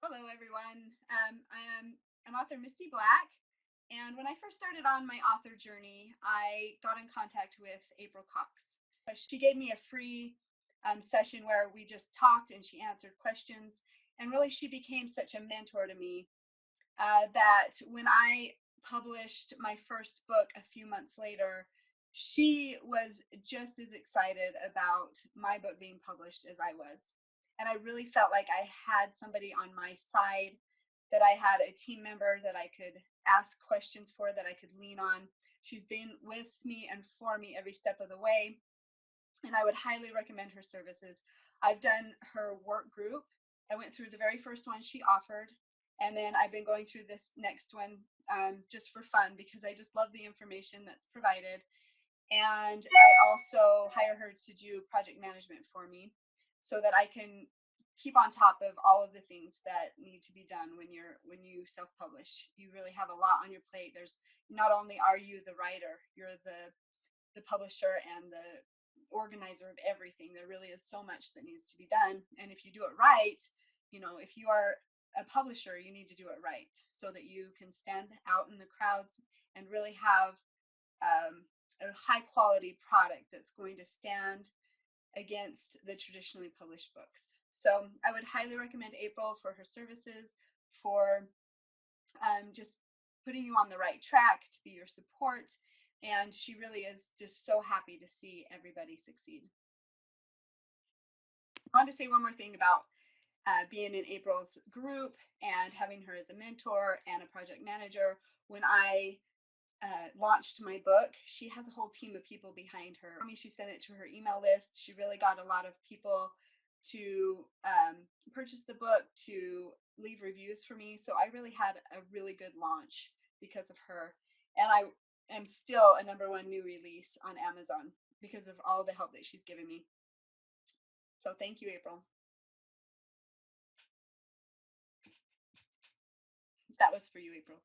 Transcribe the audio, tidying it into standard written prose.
Hello, everyone. I'm author Misty Black, and when I first started on my author journey, I got in contact with April Cox. She gave me a free session where we just talked and she answered questions, and really she became such a mentor to me that when I published my first book a few months later, she was just as excited about my book being published as I was. And I really felt like I had somebody on my side, that I had a team member that I could ask questions for, that I could lean on. She's been with me and for me every step of the way, and I would highly recommend her services. I've done her work group. I went through the very first one she offered, and then I've been going through this next one just for fun because I just love the information that's provided. And I also hire her to do project management for me so that I can keep on top of all of the things that need to be done when you self-publish. You really have a lot on your plate. There's not only are you the writer, you're the publisher and the organizer of everything. There really is so much that needs to be done. And if you do it right, if you are a publisher, you need to do it right so that you can stand out in the crowds and really have a high quality product that's going to stand against the traditionally published books. So I would highly recommend April for her services, for just putting you on the right track, to be your support. And she really is just so happy to see everybody succeed. I want to say one more thing about being in April's group and having her as a mentor and a project manager. When I launched my book, she has a whole team of people behind her. She sent it to her email list. She really got a lot of people to purchase the book, to leave reviews for me. So I really had a really good launch because of her. And I am still a #1 new release on Amazon because of all the help that she's given me. So thank you, April. That was for you, April.